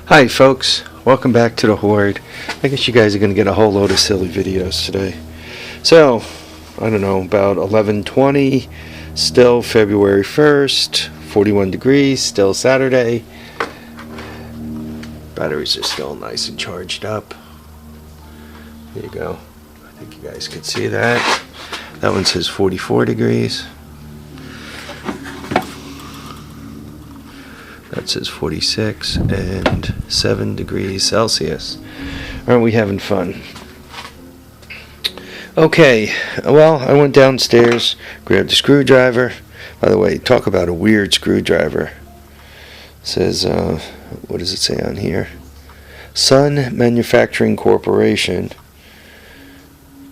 Hi folks, welcome back to the Hoard. I guess you guys are going to get a whole load of silly videos today. So, I don't know, about 11:20, still February 1st, 41 degrees, still Saturday. Batteries are still nice and charged up. There you go. I think you guys can see that. That one says 44 degrees. That says 46 and 7 degrees Celsius. Aren't we having fun? Okay, well, I went downstairs, grabbed a screwdriver. By the way, talk about a weird screwdriver. It says, what does it say on here? Sun Manufacturing Corporation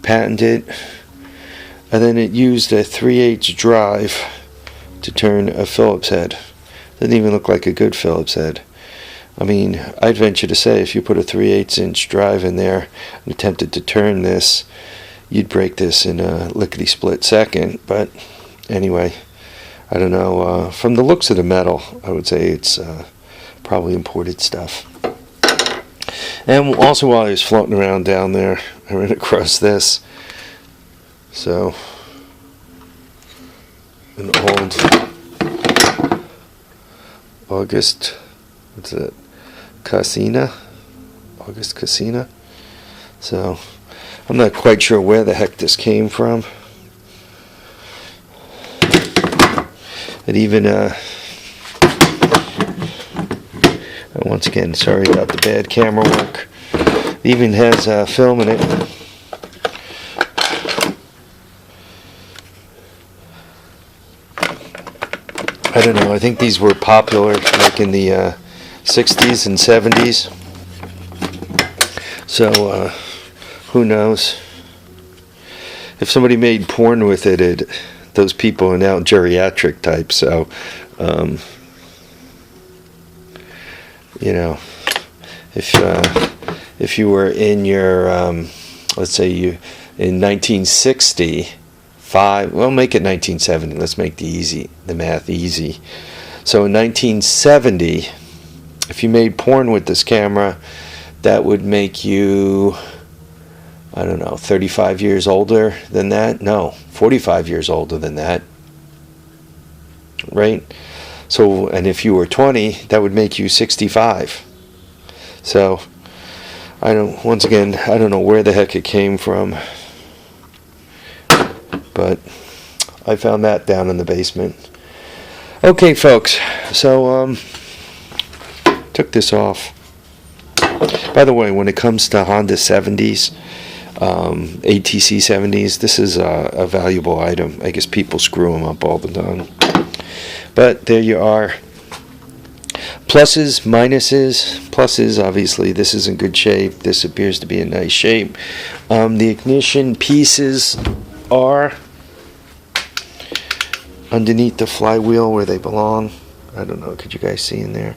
patented, and then it used a 3/8 drive to turn a Phillips head. Doesn't even look like a good Phillips head. I mean, I'd venture to say if you put a 3/8 inch drive in there and attempted to turn this, you'd break this in a lickety-split second. But anyway, I don't know. From the looks of the metal, I would say it's probably imported stuff. And also while I was floating around down there, I ran across this. So, an old August, what's it? Casina? August Casina? So, I'm not quite sure where the heck this came from. It even, once again, sorry about the bad camera work. It even has film in it. I don't know, I think these were popular like in the 60s and 70s. So, who knows? If somebody made porn with it, those people are now geriatric types. So, you know, if you were in your, let's say you in 1960. Well, make it 1970. Let's make the math easy. So in 1970, if you made porn with this camera, that would make you, I don't know, 35 years older than that? No, 45 years older than that. Right? So, and if you were 20, that would make you 65. So, once again, I don't know where the heck it came from. But I found that down in the basement. Okay, folks. So, took this off. By the way, when it comes to Honda 70s, ATC 70s, this is a valuable item. I guess people screw them up all the time. But there you are. Pluses, minuses. Pluses, obviously, this is in good shape. This appears to be in nice shape. The ignition pieces are underneath the flywheel where they belong. I don't know, could you guys see in there?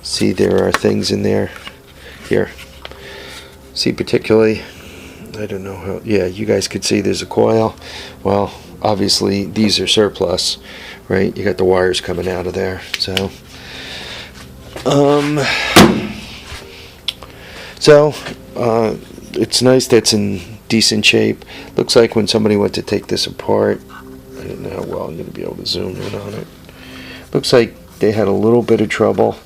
See, there are things in there. Here. See, particularly, I don't know how, yeah, you guys could see there's a coil. Well, obviously, these are surplus, right? You got the wires coming out of there, so. It's nice that's in decent shape. Looks like when somebody went to take this apart, I don't know how well I'm going to be able to zoom in on it. Looks like they had a little bit of trouble.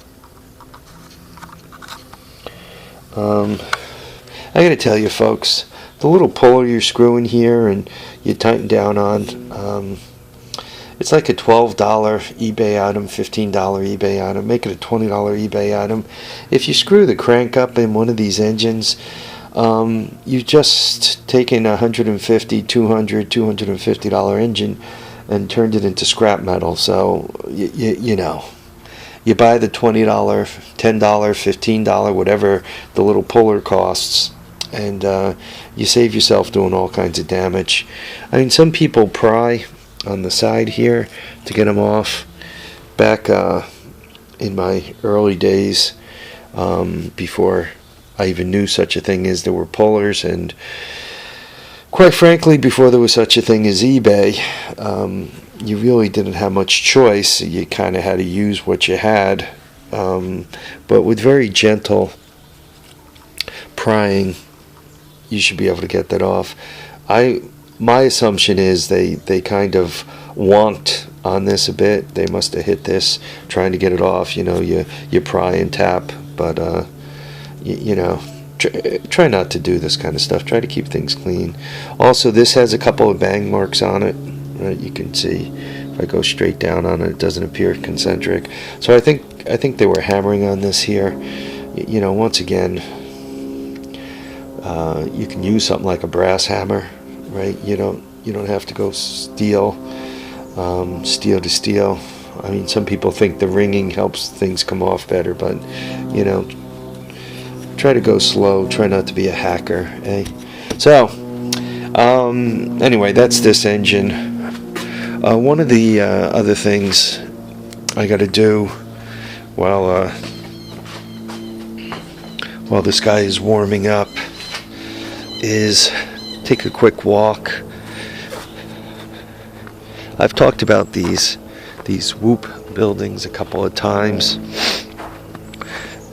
I got to tell you, folks, the little puller you're screwing here and you tighten down on, it's like a $12 eBay item, $15 eBay item. Make it a $20 eBay item. If you screw the crank up in one of these engines, you just taken a $150, $200, $250 engine and turned it into scrap metal. So you know, you buy the $20, $10, $15, whatever the little puller costs, and you save yourself doing all kinds of damage. I mean, some people pry on the side here to get them off. Back in my early days, before I even knew such a thing as there were pullers, and quite frankly, before there was such a thing as eBay, you really didn't have much choice. You kind of had to use what you had but with very gentle prying, you should be able to get that off. My assumption is they kind of wonked on this a bit. They must have hit this trying to get it off. You pry and tap, but try not to do this kind of stuff. Try to keep things clean. Also, this has a couple of bang marks on it. Right, you can see if I go straight down on it, it doesn't appear concentric. So I think they were hammering on this here. Once again, you can use something like a brass hammer, right? You don't have to go steel to steel. I mean, some people think the ringing helps things come off better, but try to go slow. Try not to be a hacker, eh? So anyway, that's this engine. One of the other things I got to do while this guy is warming up is take a quick walk. I've talked about these WOOP buildings a couple of times,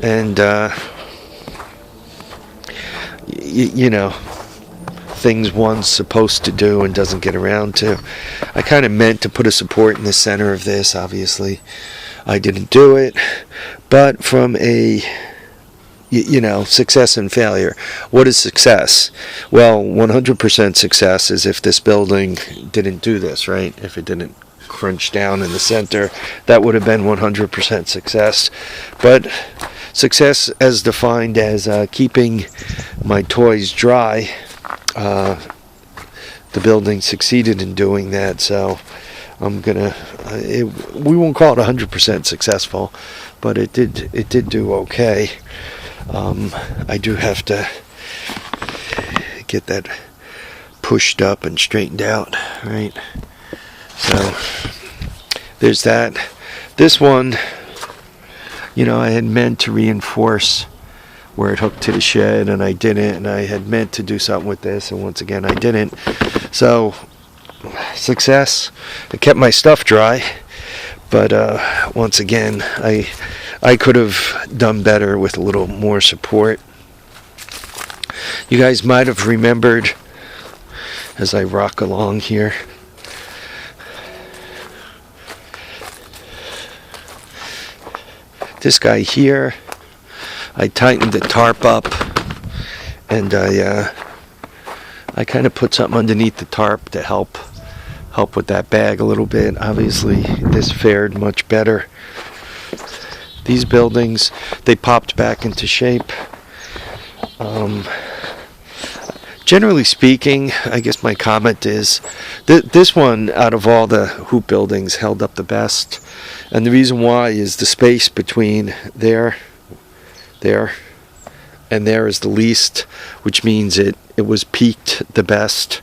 and things one's supposed to do and doesn't get around to. I kind of meant to put a support in the center of this. Obviously, I didn't do it, but from a success and failure. What is success? Well, 100% success is if this building didn't do this, right? If it didn't crunch down in the center, that would have been 100% success. But success as defined as keeping my toys dry, the building succeeded in doing that, so we won't call it 100% successful, but it did do okay. I do have to get that pushed up and straightened out, right? So there's that. This one, I had meant to reinforce where it hooked to the shed, and I didn't, and I had meant to do something with this, and once again I didn't. So success. I kept my stuff dry, but once again I could have done better with a little more support. You guys might have remembered as I rock along here, this guy here, I tightened the tarp up, and I kind of put something underneath the tarp to help with that bag a little bit. Obviously, this fared much better. These buildings, they popped back into shape. Generally speaking, I guess my comment is this one, out of all the hoop buildings, held up the best. And the reason why is the space between there, and there is the least, which means it was peaked the best.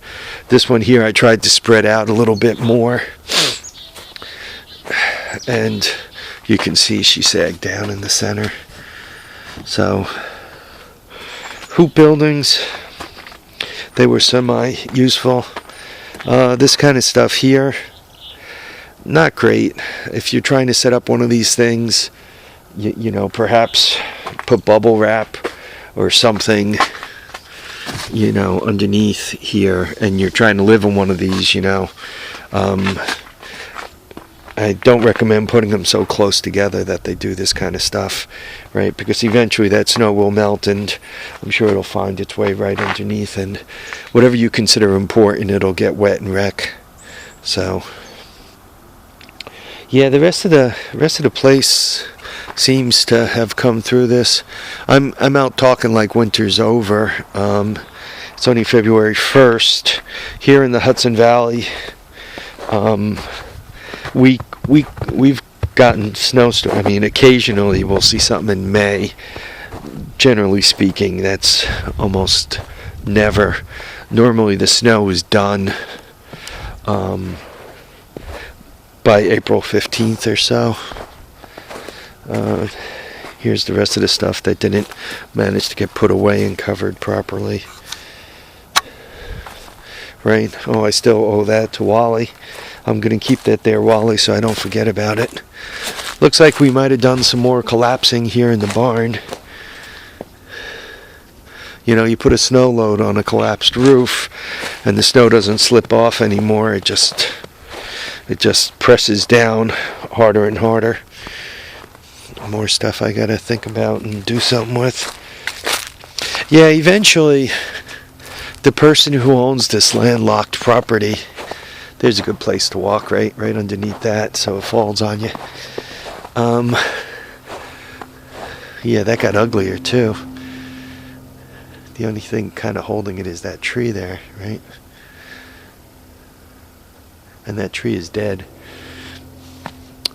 This one here, I tried to spread out a little bit more, and you can see she sagged down in the center. So hoop buildings, they were semi-useful. This kind of stuff here, not great. If you're trying to set up one of these things, perhaps put bubble wrap or something, underneath here, and you're trying to live in one of these, I don't recommend putting them so close together that they do this kind of stuff, right? Because eventually that snow will melt, and I'm sure it'll find its way right underneath, and whatever you consider important, it'll get wet and wreck. So yeah, the rest of the place seems to have come through this. I'm out talking like winter's over. It's only February 1st here in the Hudson Valley. We've gotten snowstorm. I mean, occasionally we'll see something in May. Generally speaking, that's almost never. Normally the snow is done by April 15th or so. Here's the rest of the stuff that didn't manage to get put away and covered properly. Right? Oh, I still owe that to Wally. I'm going to keep that there, Wally, so I don't forget about it. Looks like we might have done some more collapsing here in the barn. You know, you put a snow load on a collapsed roof and the snow doesn't slip off anymore. It just presses down harder and harder. More stuff I gotta think about and do something with. Yeah, eventually the person who owns this landlocked property, there's a good place to walk right underneath that so it falls on you. Yeah, that got uglier too. The only thing kind of holding it is that tree there, right? And that tree is dead.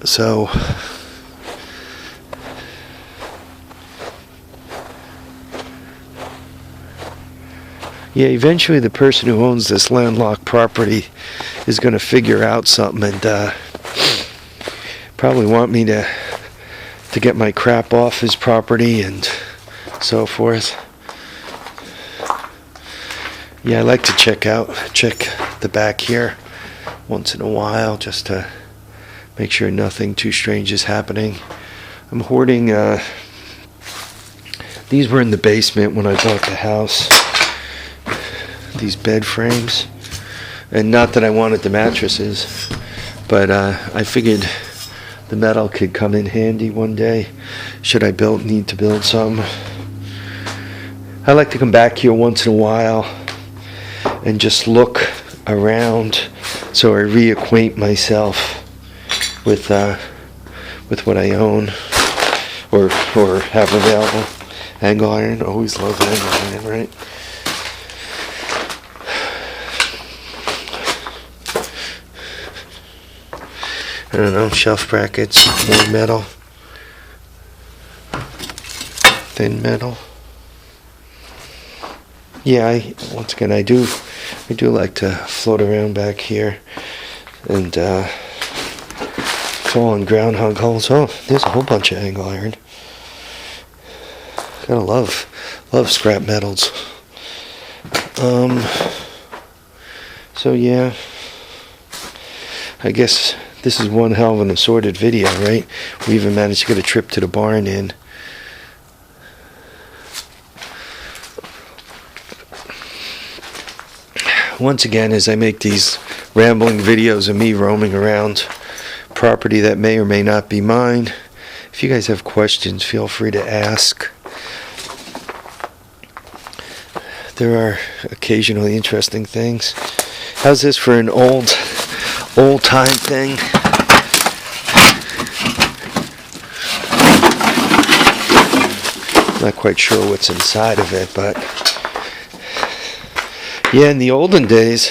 So yeah, eventually the person who owns this landlocked property is going to figure out something and probably want me to get my crap off his property and so forth. Yeah, I like to check the back here once in a while just to make sure nothing too strange is happening. I'm hoarding, these were in the basement when I bought the house, these bed frames. And not that I wanted the mattresses, but I figured the metal could come in handy one day should I need to build some. I like to come back here once in a while and just look around so I reacquaint myself with what I own or have available. Angle iron, always love angle iron, right? I don't know, shelf brackets, more metal, thin metal. Yeah, once again, I do like to float around back here and fall on groundhog holes. Oh, there's a whole bunch of angle iron. Gotta love scrap metals. So yeah, I guess this is one hell of an assorted video, right? We even managed to get a trip to the barn in. Once again, as I make these rambling videos of me roaming around property that may or may not be mine, if you guys have questions, feel free to ask. There are occasionally interesting things. How's this for an old time thing? Not quite sure what's inside of it, but yeah, in the olden days,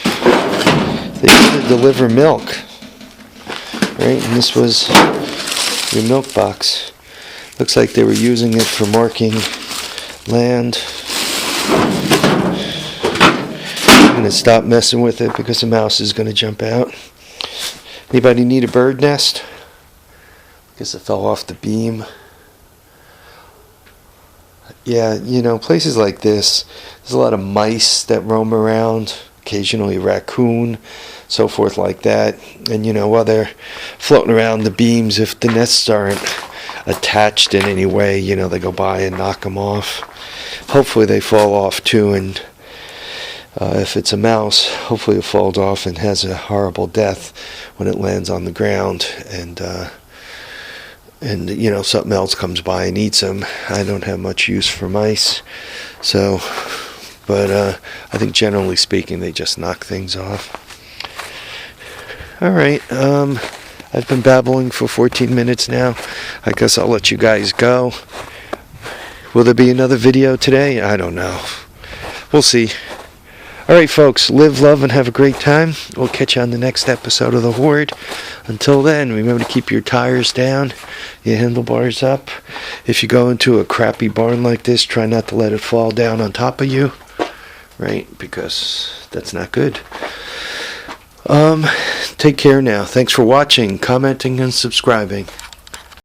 they used to deliver milk, right? And this was your milk box. Looks like they were using it for marking land. I'm going to stop messing with it because the mouse is going to jump out. Anybody need a bird nest? I guess it fell off the beam. Yeah, you know, places like this, there's a lot of mice that roam around, occasionally a raccoon, so forth like that. And, you know, while they're floating around the beams, if the nests aren't attached in any way, you know, they go by and knock them off. Hopefully they fall off too, and if it's a mouse, hopefully it falls off and has a horrible death when it lands on the ground, and you know, something else comes by and eats them. I don't have much use for mice, so, but I think generally speaking they just knock things off. Alright, I've been babbling for 14 minutes now. I guess I'll let you guys go. Will there be another video today? I don't know. We'll see. Alright folks, live, love, and have a great time. We'll catch you on the next episode of The Hoard. Until then, remember to keep your tires down, your handlebars up. If you go into a crappy barn like this, try not to let it fall down on top of you. Right? Because that's not good. Take care now. Thanks for watching, commenting, and subscribing.